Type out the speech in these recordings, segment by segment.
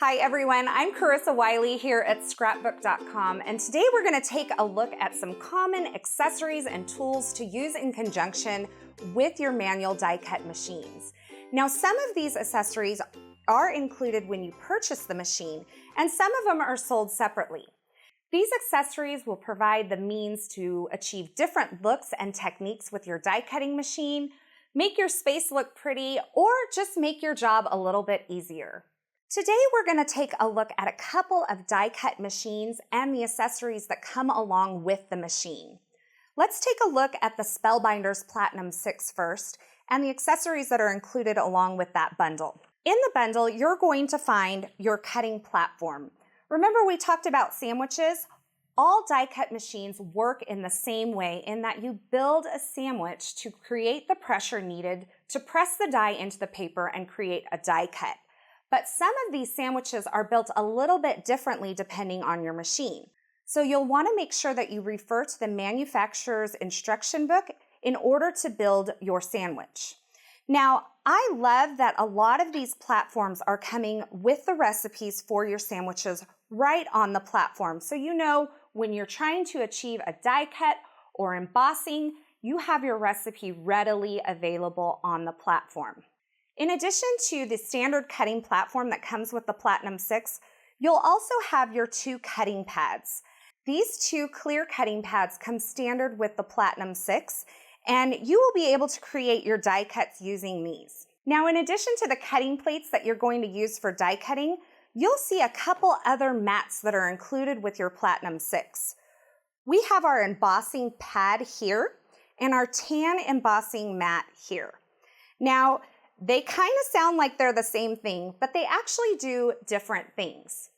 Hi everyone, I'm Carissa Wiley here at Scrapbook.com, and today we're going to take a look at some common accessories and tools to use in conjunction with your manual die cut machines. Now, some of these accessories are included when you purchase the machine, and some of them are sold separately. These accessories will provide the means to achieve different looks and techniques with your die cutting machine, make your space look pretty, or just make your job a little bit easier. Today we're going to take a look at a couple of die cut machines and the accessories that come along with the machine. Let's take a look at the Spellbinders Platinum 6 first and the accessories that are included along with that bundle. In the bundle, you're going to find your cutting platform. Remember we talked about sandwiches? All die cut machines work in the same way in that you build a sandwich to create the pressure needed to press the die into the paper and create a die cut. But some of these sandwiches are built a little bit differently depending on your machine. So you'll want to make sure that you refer to the manufacturer's instruction book in order to build your sandwich. Now, I love that a lot of these platforms are coming with the recipes for your sandwiches right on the platform. So you know when you're trying to achieve a die cut or embossing, you have your recipe readily available on the platform. In addition to the standard cutting platform that comes with the Platinum 6, you'll also have your two cutting pads. These two clear cutting pads come standard with the Platinum 6, and you will be able to create your die cuts using these. Now, in addition to the cutting plates that you're going to use for die cutting, you'll see a couple other mats that are included with your Platinum 6. We have our embossing pad here and our tan embossing mat here. Now, they kind of sound like they're the same thing, but they actually do different things.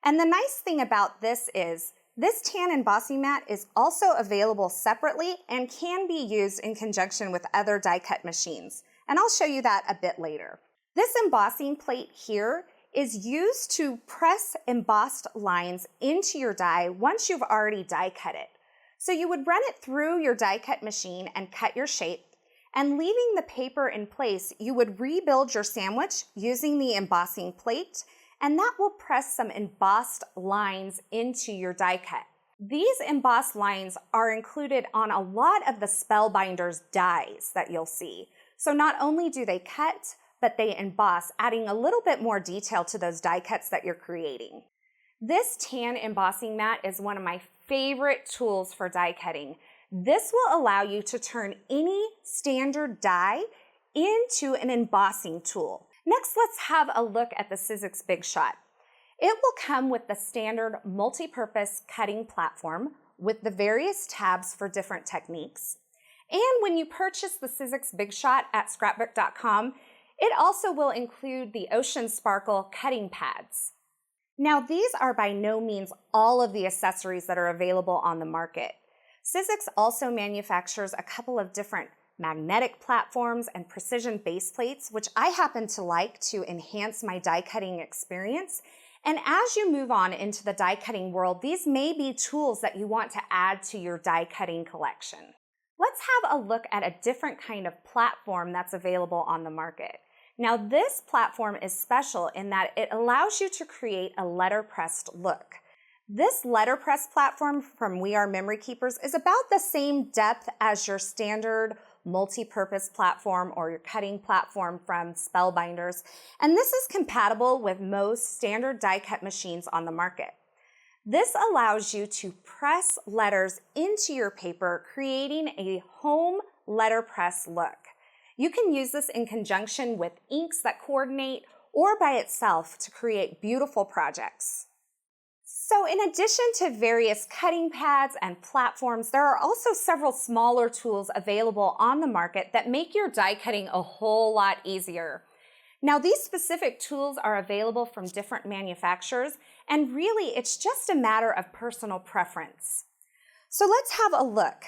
And the nice thing about this is this tan embossing mat is also available separately and can be used in conjunction with other die cut machines. And I'll show you that a bit later. This embossing plate here is used to press embossed lines into your die once you've already die cut it. So you would run it through your die cut machine and cut your shape. And leaving the paper in place, you would rebuild your sandwich using the embossing plate, and that will press some embossed lines into your die cut. These embossed lines are included on a lot of the Spellbinders dies that you'll see. So not only do they cut, but they emboss, adding a little bit more detail to those die cuts that you're creating. This tan embossing mat is one of my favorite tools for die cutting. This will allow you to turn any standard die into an embossing tool. Next, let's have a look at the Sizzix Big Shot. It will come with the standard multi-purpose cutting platform with the various tabs for different techniques. And when you purchase the Sizzix Big Shot at Scrapbook.com, it also will include the Ocean Sparkle cutting pads. Now, these are by no means all of the accessories that are available on the market. Sizzix also manufactures a couple of different magnetic platforms and precision base plates, which I happen to like to enhance my die cutting experience. And as you move on into the die cutting world, these may be tools that you want to add to your die cutting collection. Let's have a look at a different kind of platform that's available on the market. Now, this platform is special in that it allows you to create a letterpressed look. This letterpress platform from We Are Memory Keepers is about the same depth as your standard multi-purpose platform or your cutting platform from Spellbinders, and this is compatible with most standard die cut machines on the market. This allows you to press letters into your paper, creating a home letterpress look. You can use this in conjunction with inks that coordinate or by itself to create beautiful projects. So in addition to various cutting pads and platforms, there are also several smaller tools available on the market that make your die cutting a whole lot easier. Now, these specific tools are available from different manufacturers, and really it's just a matter of personal preference. So let's have a look.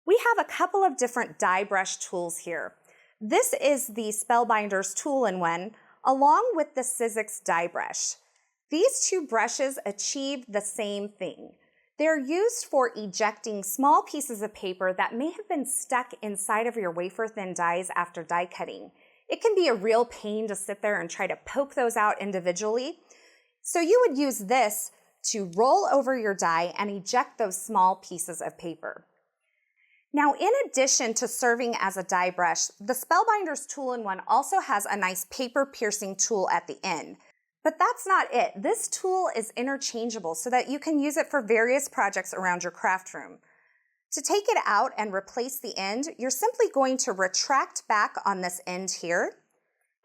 We have a couple of different die brush tools here. This is the Spellbinders Tool-in-One along with the Sizzix die brush. These two brushes achieve the same thing. They're used for ejecting small pieces of paper that may have been stuck inside of your wafer-thin dies after die cutting. It can be a real pain to sit there and try to poke those out individually. So you would use this to roll over your die and eject those small pieces of paper. Now, in addition to serving as a die brush, the Spellbinders Tool-in-One also has a nice paper piercing tool at the end. But that's not it. This tool is interchangeable so that you can use it for various projects around your craft room. To take it out and replace the end, you're simply going to retract back on this end here,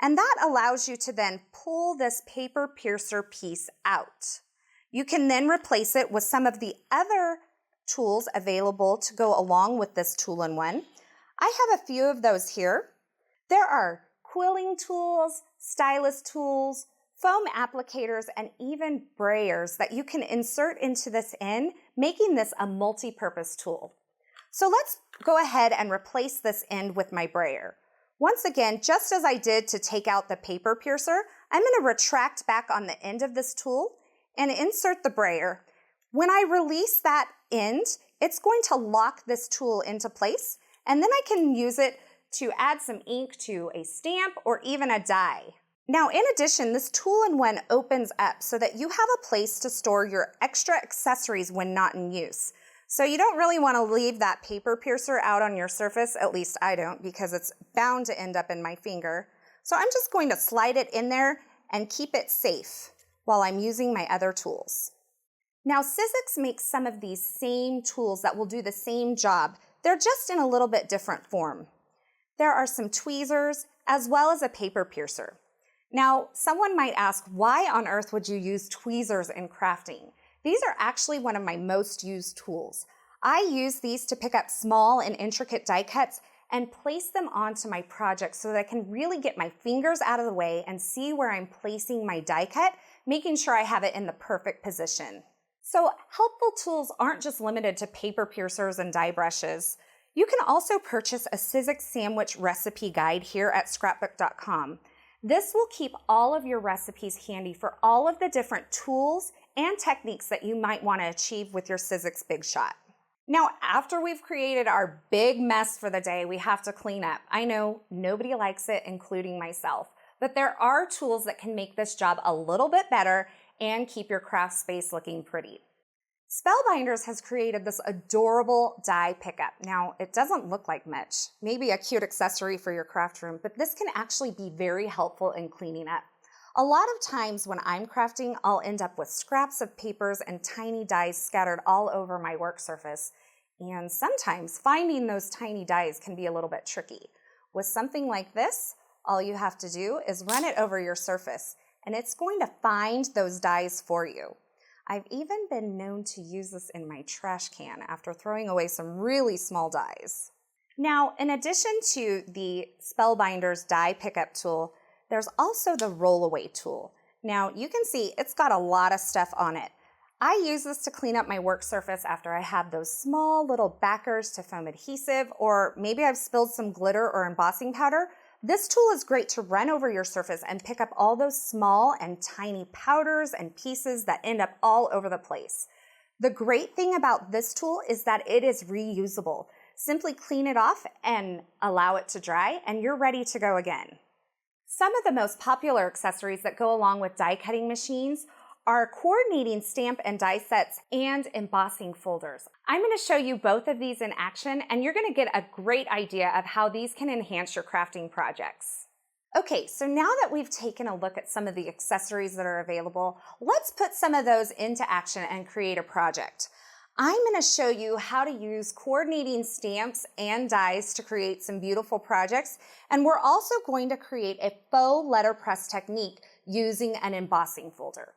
and that allows you to then pull this paper piercer piece out. You can then replace it with some of the other tools available to go along with this tool-in-one. I have a few of those here. There are quilling tools, stylus tools, foam applicators, and even brayers that you can insert into this end, making this a multi-purpose tool. So let's go ahead and replace this end with my brayer. Once again, just as I did to take out the paper piercer, I'm going to retract back on the end of this tool and insert the brayer. When I release that end, it's going to lock this tool into place, and then I can use it to add some ink to a stamp or even a die. Now, in addition, this tool-in-one opens up so that you have a place to store your extra accessories when not in use. So you don't really want to leave that paper piercer out on your surface, at least I don't, because it's bound to end up in my finger. So I'm just going to slide it in there and keep it safe while I'm using my other tools. Now, Sizzix makes some of these same tools that will do the same job. They're just in a little bit different form. There are some tweezers as well as a paper piercer. Now, someone might ask, why on earth would you use tweezers in crafting? These are actually one of my most used tools. I use these to pick up small and intricate die cuts and place them onto my project so that I can really get my fingers out of the way and see where I'm placing my die cut, making sure I have it in the perfect position. So helpful tools aren't just limited to paper piercers and die brushes. You can also purchase a Sizzix Sandwich recipe guide here at Scrapbook.com. This will keep all of your recipes handy for all of the different tools and techniques that you might want to achieve with your Sizzix Big Shot. Now, after we've created our big mess for the day, we have to clean up. I know nobody likes it, including myself, but there are tools that can make this job a little bit better and keep your craft space looking pretty. Spellbinders has created this adorable die pickup. Now, it doesn't look like much, maybe a cute accessory for your craft room, but this can actually be very helpful in cleaning up. A lot of times when I'm crafting, I'll end up with scraps of papers and tiny dies scattered all over my work surface. And sometimes finding those tiny dies can be a little bit tricky. With something like this, all you have to do is run it over your surface, and it's going to find those dies for you. I've even been known to use this in my trash can after throwing away some really small dies. Now, in addition to the Spellbinders die pickup tool, there's also the roll-away tool. Now, you can see it's got a lot of stuff on it. I use this to clean up my work surface after I have those small little backers to foam adhesive, or maybe I've spilled some glitter or embossing powder. This tool is great to run over your surface and pick up all those small and tiny powders and pieces that end up all over the place. The great thing about this tool is that it is reusable. Simply clean it off and allow it to dry, and you're ready to go again. Some of the most popular accessories that go along with die cutting machines are coordinating stamp and die sets and embossing folders. I'm going to show you both of these in action, and you're going to get a great idea of how these can enhance your crafting projects. Okay, so now that we've taken a look at some of the accessories that are available, let's put some of those into action and create a project. I'm going to show you how to use coordinating stamps and dies to create some beautiful projects, and we're also going to create a faux letterpress technique using an embossing folder.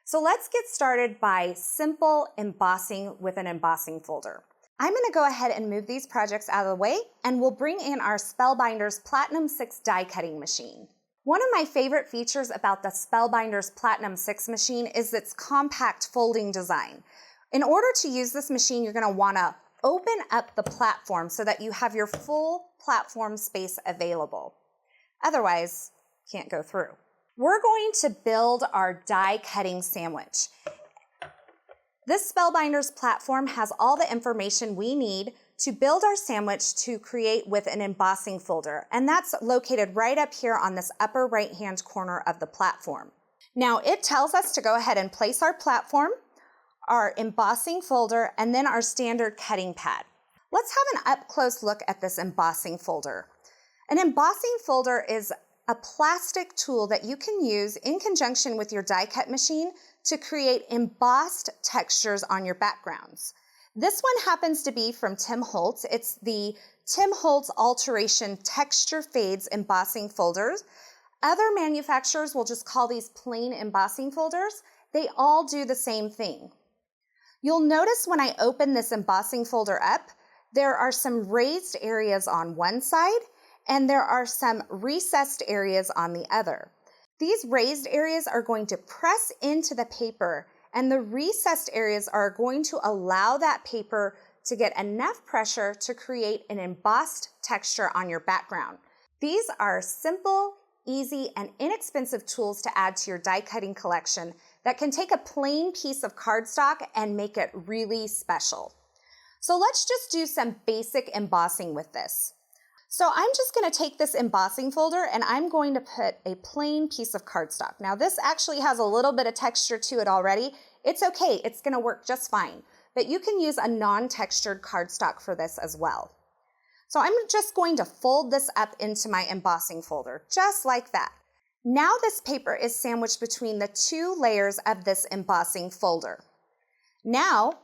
So let's get started by simple embossing with an embossing folder. I'm going to go ahead and move these projects out of the way, and we'll bring in our Spellbinders Platinum 6 die cutting machine. One of my favorite features about the Spellbinders Platinum 6 machine is its compact folding design. In order to use this machine, you're going to want to open up the platform so that you have your full platform space available. Otherwise, you can't go through. We're going to build our die cutting sandwich. This Spellbinders platform has all the information we need to build our sandwich to create with an embossing folder, and that's located right up here on this upper right-hand corner of the platform. Now it tells us to go ahead and place our platform, our embossing folder, and then our standard cutting pad. Let's have an up-close look at this embossing folder. An embossing folder is a plastic tool that you can use in conjunction with your die cut machine to create embossed textures on your backgrounds. This one happens to be from Tim Holtz. It's the Tim Holtz Alteration Texture Fades Embossing Folders. Other manufacturers will just call these plain embossing folders. They all do the same thing. You'll notice when I open this embossing folder up, there are some raised areas on one side and there are some recessed areas on the other. These raised areas are going to press into the paper, and the recessed areas are going to allow that paper to get enough pressure to create an embossed texture on your background. These are simple, easy, and inexpensive tools to add to your die cutting collection that can take a plain piece of cardstock and make it really special. So let's just do some basic embossing with this. So I'm just going to take this embossing folder and I'm going to put a plain piece of cardstock. Now this actually has a little bit of texture to it already. It's okay, it's going to work just fine. But you can use a non-textured cardstock for this as well. So I'm just going to fold this up into my embossing folder, just like that. Now this paper is sandwiched between the two layers of this embossing folder. Now,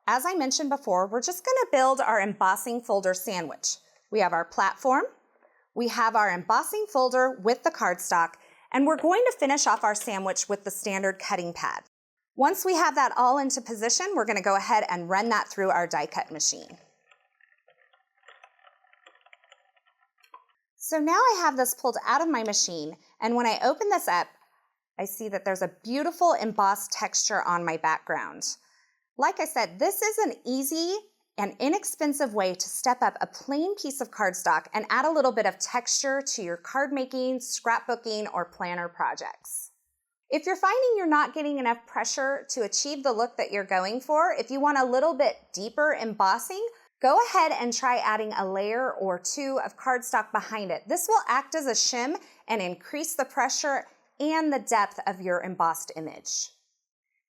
as I mentioned before, we're just going to build our embossing folder sandwich. We have our platform, we have our embossing folder with the cardstock, and we're going to finish off our sandwich with the standard cutting pad. Once we have that all into position, we're going to go ahead and run that through our die cut machine. So now I have this pulled out of my machine, and when I open this up, I see that there's a beautiful embossed texture on my background. Like I said, this is an easy and inexpensive way to step up a plain piece of cardstock and add a little bit of texture to your card making, scrapbooking, or planner projects. If you're finding you're not getting enough pressure to achieve the look that you're going for, if you want a little bit deeper embossing, go ahead and try adding a layer or two of cardstock behind it. This will act as a shim and increase the pressure and the depth of your embossed image.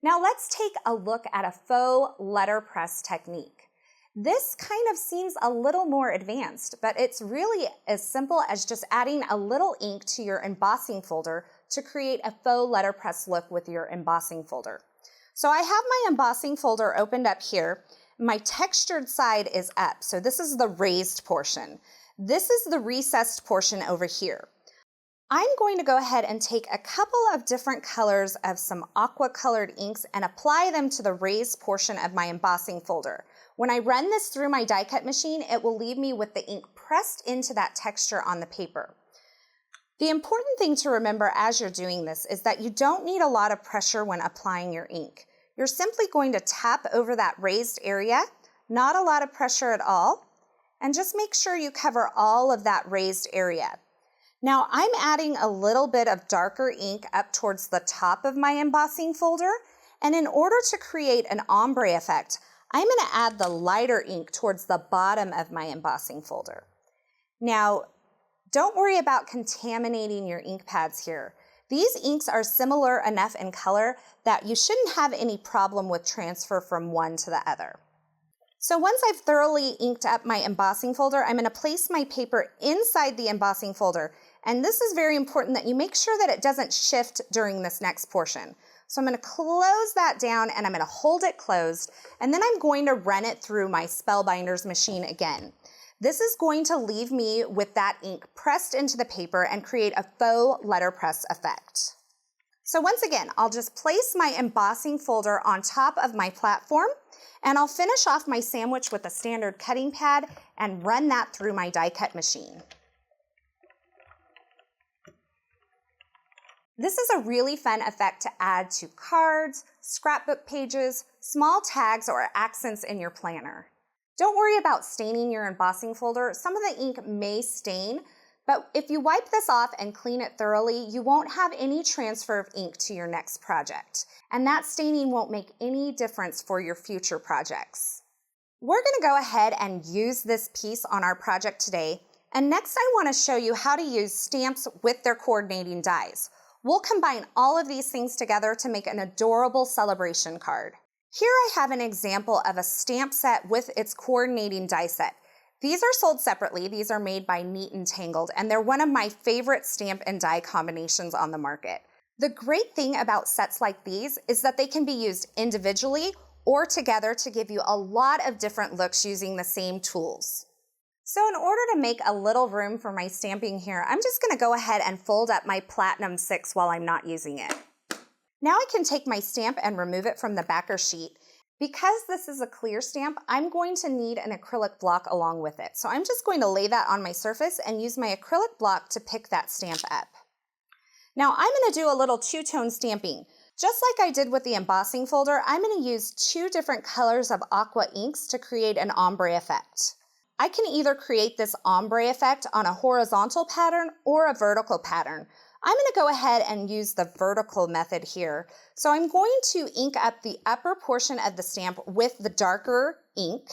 Now let's take a look at a faux letterpress technique. This kind of seems a little more advanced, but it's really as simple as just adding a little ink to your embossing folder to create a faux letterpress look with your embossing folder. So I have my embossing folder opened up here. My textured side is up, so this is the raised portion. This is the recessed portion over here. I'm going to go ahead and take a couple of different colors of some aqua colored inks and apply them to the raised portion of my embossing folder. When I run this through my die cut machine, it will leave me with the ink pressed into that texture on the paper. The important thing to remember as you're doing this is that you don't need a lot of pressure when applying your ink. You're simply going to tap over that raised area, not a lot of pressure at all, and just make sure you cover all of that raised area. Now I'm adding a little bit of darker ink up towards the top of my embossing folder, and in order to create an ombre effect, I'm going to add the lighter ink towards the bottom of my embossing folder. Now, don't worry about contaminating your ink pads here. These inks are similar enough in color that you shouldn't have any problem with transfer from one to the other. So once I've thoroughly inked up my embossing folder, I'm going to place my paper inside the embossing folder. And this is very important that you make sure that it doesn't shift during this next portion. So I'm going to close that down and I'm going to hold it closed, and then I'm going to run it through my Spellbinders machine again. This is going to leave me with that ink pressed into the paper and create a faux letterpress effect. So once again, I'll just place my embossing folder on top of my platform, and I'll finish off my sandwich with a standard cutting pad and run that through my die cut machine. This is a really fun effect to add to cards, scrapbook pages, small tags, or accents in your planner. Don't worry about staining your embossing folder. Some of the ink may stain, but if you wipe this off and clean it thoroughly, you won't have any transfer of ink to your next project. And that staining won't make any difference for your future projects. We're going to go ahead and use this piece on our project today. And next I want to show you how to use stamps with their coordinating dies. We'll combine all of these things together to make an adorable celebration card. Here I have an example of a stamp set with its coordinating die set. These are sold separately. These are made by Neat and Tangled, and they're one of my favorite stamp and die combinations on the market. The great thing about sets like these is that they can be used individually or together to give you a lot of different looks using the same tools. So in order to make a little room for my stamping here, I'm just going to go ahead and fold up my Platinum 6 while I'm not using it. Now I can take my stamp and remove it from the backer sheet. Because this is a clear stamp, I'm going to need an acrylic block along with it. So I'm just going to lay that on my surface and use my acrylic block to pick that stamp up. Now I'm going to do a little two-tone stamping. Just like I did with the embossing folder, I'm going to use 2 different colors of aqua inks to create an ombre effect. I can either create this ombre effect on a horizontal pattern or a vertical pattern. I'm going to go ahead and use the vertical method here. So I'm going to ink up the upper portion of the stamp with the darker ink.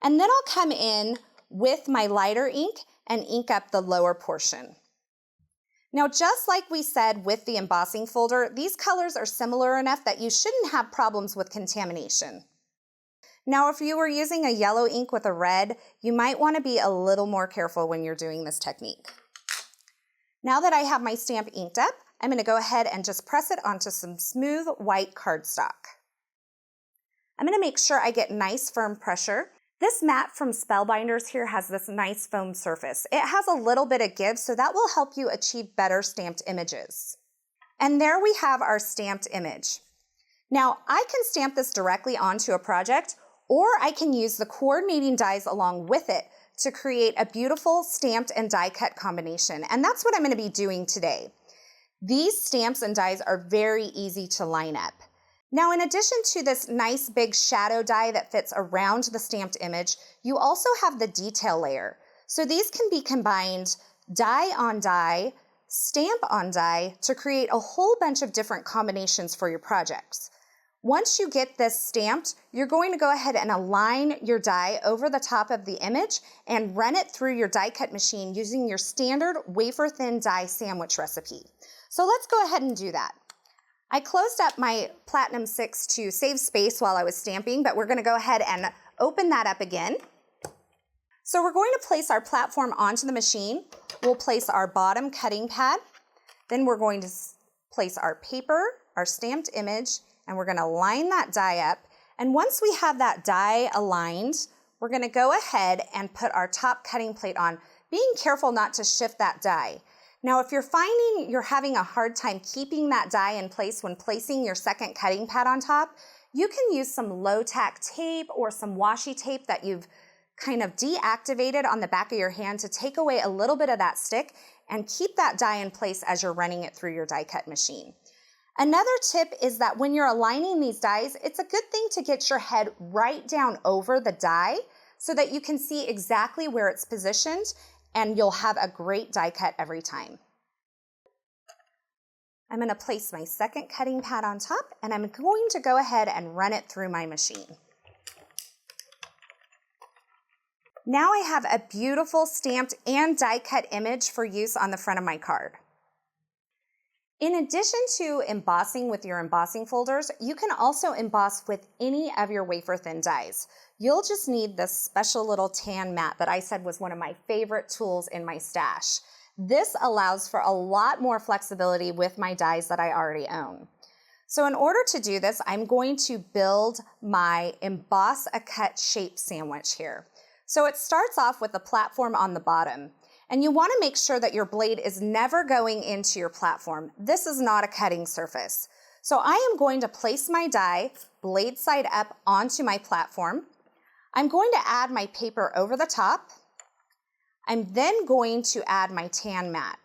And then I'll come in with my lighter ink and ink up the lower portion. Now, just like we said with the embossing folder, these colors are similar enough that you shouldn't have problems with contamination. Now, if you were using a yellow ink with a red, you might want to be a little more careful when you're doing this technique. Now that I have my stamp inked up, I'm going to go ahead and just press it onto some smooth white cardstock. I'm going to make sure I get nice firm pressure. This mat from Spellbinders here has this nice foam surface. It has a little bit of give, so that will help you achieve better stamped images. And there we have our stamped image. Now, I can stamp this directly onto a project, or I can use the coordinating dies along with it to create a beautiful stamped and die cut combination. And that's what I'm going to be doing today. These stamps and dies are very easy to line up. Now, in addition to this nice big shadow die that fits around the stamped image, you also have the detail layer. So these can be combined die on die, stamp on die to create a whole bunch of different combinations for your projects. Once you get this stamped, you're going to go ahead and align your die over the top of the image and run it through your die cut machine using your standard wafer-thin die sandwich recipe. So let's go ahead and do that. I closed up my Platinum 6 to save space while I was stamping, but we're going to go ahead and open that up again. So we're going to place our platform onto the machine. We'll place our bottom cutting pad. Then we're going to place our paper, our stamped image, and we're going to line that die up. And once we have that die aligned, we're going to go ahead and put our top cutting plate on, being careful not to shift that die. Now, if you're finding you're having a hard time keeping that die in place when placing your second cutting pad on top, you can use some low-tack tape or some washi tape that you've kind of deactivated on the back of your hand to take away a little bit of that stick and keep that die in place as you're running it through your die cut machine. Another tip is that when you're aligning these dies, it's a good thing to get your head right down over the die so that you can see exactly where it's positioned, and you'll have a great die cut every time. I'm going to place my second cutting pad on top, and I'm going to go ahead and run it through my machine. Now I have a beautiful stamped and die cut image for use on the front of my card. In addition to embossing with your embossing folders, you can also emboss with any of your wafer-thin dies. You'll just need this special little tan mat that I said was one of my favorite tools in my stash. This allows for a lot more flexibility with my dies that I already own. So in order to do this, I'm going to build my Emboss a Cut shape sandwich here. So it starts off with a platform on the bottom. And you want to make sure that your blade is never going into your platform. This is not a cutting surface. So I am going to place my die blade side up onto my platform. I'm going to add my paper over the top. I'm then going to add my tan mat.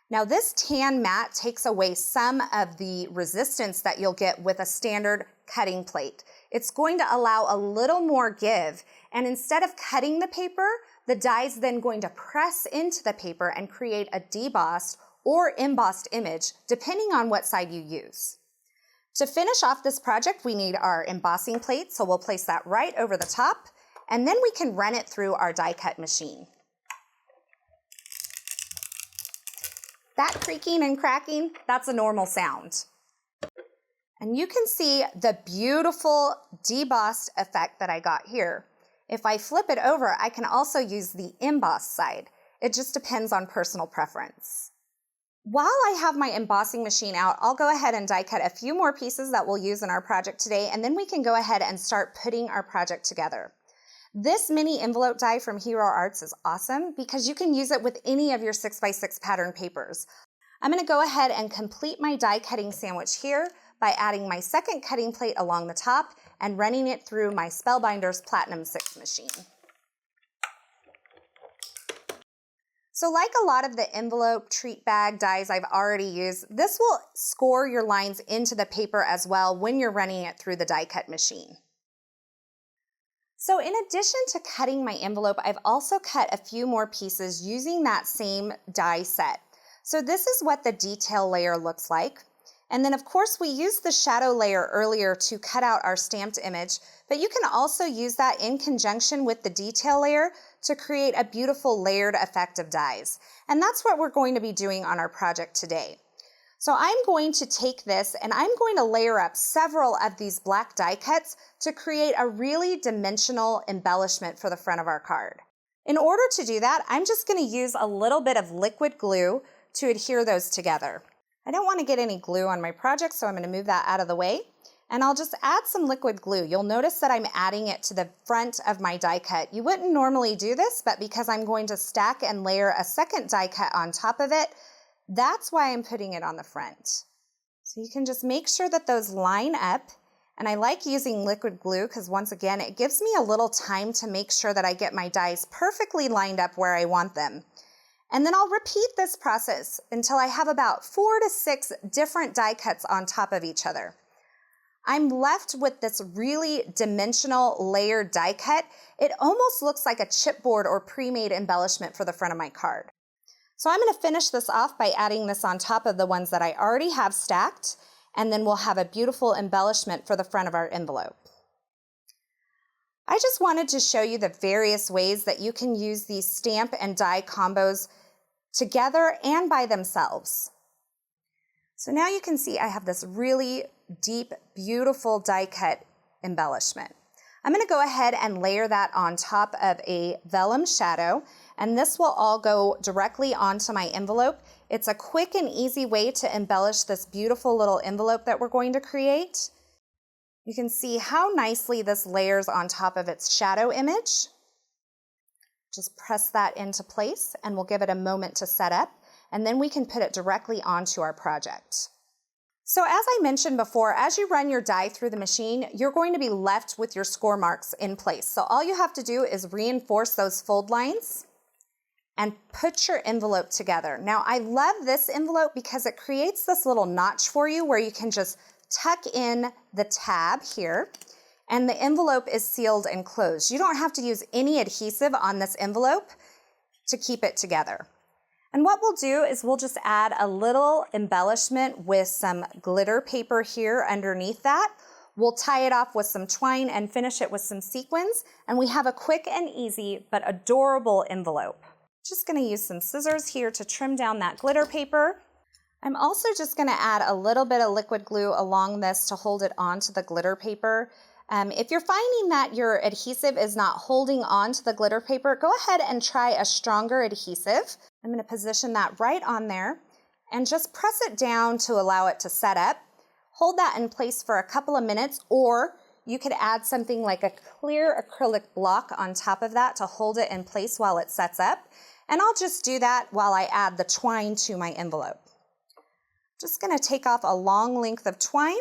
Now this tan mat takes away some of the resistance that you'll get with a standard cutting plate. It's going to allow a little more give, and instead of cutting the paper, the die is then going to press into the paper and create a debossed or embossed image, depending on what side you use. To finish off this project, we need our embossing plate, so we'll place that right over the top, and then we can run it through our die cut machine. That creaking and cracking, that's a normal sound. And you can see the beautiful debossed effect that I got here. If I flip it over, I can also use the embossed side. It just depends on personal preference. While I have my embossing machine out, I'll go ahead and die cut a few more pieces that we'll use in our project today, and then we can go ahead and start putting our project together. This mini envelope die from Hero Arts is awesome because you can use it with any of your 6x6 pattern papers. I'm going to go ahead and complete my die cutting sandwich here by adding my second cutting plate along the top and running it through my Spellbinders Platinum 6 machine. So like a lot of the envelope treat bag dies I've already used, this will score your lines into the paper as well when you're running it through the die cut machine. So in addition to cutting my envelope, I've also cut a few more pieces using that same die set. So this is what the detail layer looks like. And then of course we used the shadow layer earlier to cut out our stamped image, but you can also use that in conjunction with the detail layer to create a beautiful layered effect of dies. And that's what we're going to be doing on our project today. So I'm going to take this and I'm going to layer up several of these black die cuts to create a really dimensional embellishment for the front of our card. In order to do that, I'm just going to use a little bit of liquid glue to adhere those together. I don't want to get any glue on my project, so I'm going to move that out of the way. And I'll just add some liquid glue. You'll notice that I'm adding it to the front of my die cut. You wouldn't normally do this, but because I'm going to stack and layer a second die cut on top of it, that's why I'm putting it on the front. So you can just make sure that those line up. And I like using liquid glue because once again, it gives me a little time to make sure that I get my dies perfectly lined up where I want them. And then I'll repeat this process until I have about 4 to 6 different die cuts on top of each other. I'm left with this really dimensional layered die cut. It almost looks like a chipboard or pre-made embellishment for the front of my card. So I'm going to finish this off by adding this on top of the ones that I already have stacked, and then we'll have a beautiful embellishment for the front of our envelope. I just wanted to show you the various ways that you can use these stamp and die combos together and by themselves. So now you can see I have this really deep, beautiful die cut embellishment. I'm going to go ahead and layer that on top of a vellum shadow, and this will all go directly onto my envelope. It's a quick and easy way to embellish this beautiful little envelope that we're going to create. You can see how nicely this layers on top of its shadow image. Just press that into place and we'll give it a moment to set up, and then we can put it directly onto our project. So as I mentioned before, as you run your die through the machine, you're going to be left with your score marks in place. So all you have to do is reinforce those fold lines and put your envelope together. Now I love this envelope because it creates this little notch for you where you can just tuck in the tab here, and the envelope is sealed and closed. You don't have to use any adhesive on this envelope to keep it together. And what we'll do is we'll just add a little embellishment with some glitter paper here underneath that. We'll tie it off with some twine and finish it with some sequins, and we have a quick and easy but adorable envelope. Just going to use some scissors here to trim down that glitter paper. I'm also just going to add a little bit of liquid glue along this to hold it onto the glitter paper. If you're finding that your adhesive is not holding on to the glitter paper, go ahead and try a stronger adhesive. I'm going to position that right on there and just press it down to allow it to set up. Hold that in place for a couple of minutes, or you could add something like a clear acrylic block on top of that to hold it in place while it sets up. And I'll just do that while I add the twine to my envelope. Just going to take off a long length of twine.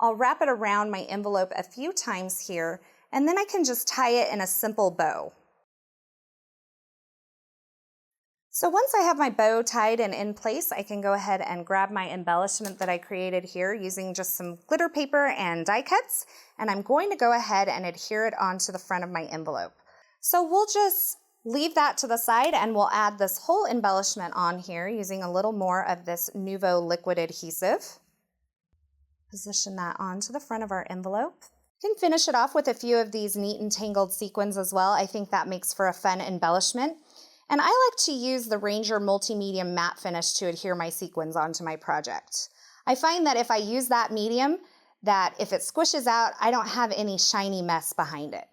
I'll wrap it around my envelope a few times here, and then I can just tie it in a simple bow. So once I have my bow tied and in place, I can go ahead and grab my embellishment that I created here using just some glitter paper and die cuts, and I'm going to go ahead and adhere it onto the front of my envelope. So we'll just leave that to the side and we'll add this whole embellishment on here using a little more of this Nuvo liquid adhesive. Position that onto the front of our envelope. You can finish it off with a few of these neat and tangled sequins as well. I think that makes for a fun embellishment. And I like to use the Ranger Multi-Medium Matte Finish to adhere my sequins onto my project. I find that if I use that medium, that if it squishes out, I don't have any shiny mess behind it.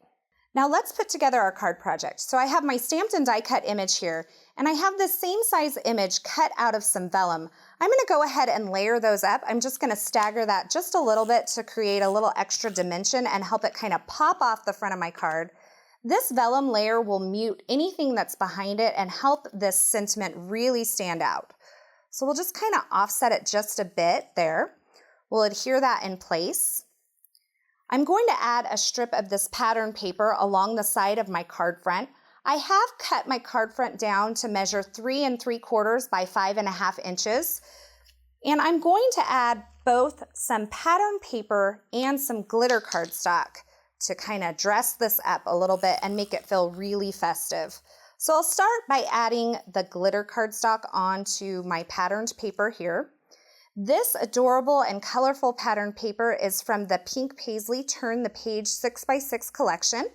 Now let's put together our card project. So I have my stamped and die cut image here, and I have this same size image cut out of some vellum. I'm gonna go ahead and layer those up. I'm just gonna stagger that just a little bit to create a little extra dimension and help it kind of pop off the front of my card. This vellum layer will mute anything that's behind it and help this sentiment really stand out. So we'll just kind of offset it just a bit there. We'll adhere that in place. I'm going to add a strip of this pattern paper along the side of my card front. I have cut my card front down to measure 3 3/4 by 5.5 inches. And I'm going to add both some pattern paper and some glitter cardstock to kind of dress this up a little bit and make it feel really festive. So I'll start by adding the glitter cardstock onto my patterned paper here. This adorable and colorful pattern paper is from the Pink Paisley Turn the Page 6x6 collection.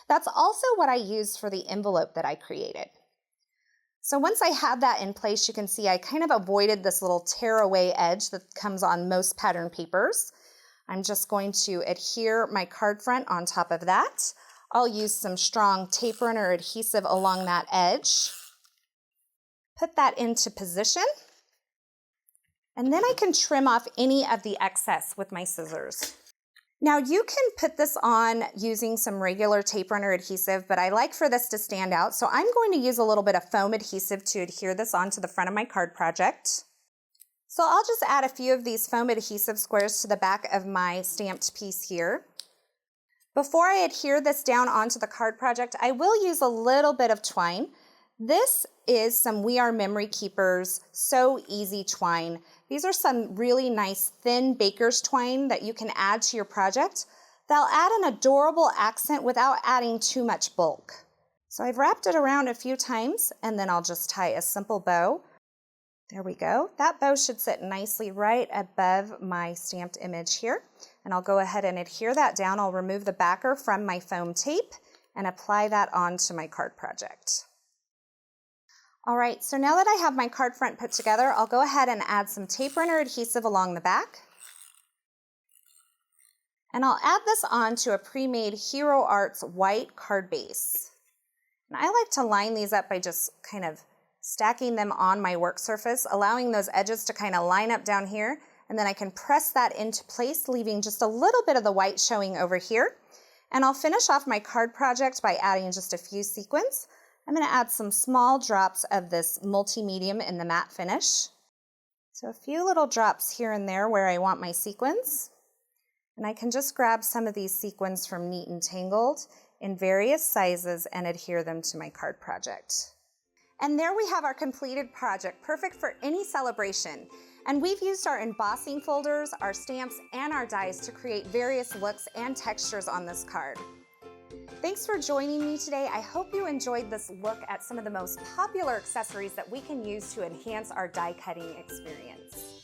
That's also what I used for the envelope that I created. So once I have that in place, you can see I kind of avoided this little tear away edge that comes on most pattern papers. I'm just going to adhere my card front on top of that. I'll use some strong tape runner adhesive along that edge. Put that into position. And then I can trim off any of the excess with my scissors. Now you can put this on using some regular tape runner adhesive, but I like for this to stand out, so I'm going to use a little bit of foam adhesive to adhere this onto the front of my card project. So I'll just add a few of these foam adhesive squares to the back of my stamped piece here. Before I adhere this down onto the card project, I will use a little bit of twine. This is some We Are Memory Keepers So Easy twine. These are some really nice thin baker's twine that you can add to your project. They'll add an adorable accent without adding too much bulk. So I've wrapped it around a few times and then I'll just tie a simple bow. There we go. That bow should sit nicely right above my stamped image here. And I'll go ahead and adhere that down. I'll remove the backer from my foam tape and apply that onto my card project. All right, so now that I have my card front put together, I'll go ahead and add some tape runner adhesive along the back. And I'll add this on to a pre-made Hero Arts white card base. And I like to line these up by just kind of stacking them on my work surface, allowing those edges to kind of line up down here. And then I can press that into place, leaving just a little bit of the white showing over here. And I'll finish off my card project by adding just a few sequins. I'm going to add some small drops of this multi-medium in the matte finish. So a few little drops here and there where I want my sequins. And I can just grab some of these sequins from Neat and Tangled in various sizes and adhere them to my card project. And there we have our completed project, perfect for any celebration. And we've used our embossing folders, our stamps, and our dies to create various looks and textures on this card. Thanks for joining me today. I hope you enjoyed this look at some of the most popular accessories that we can use to enhance our die cutting experience.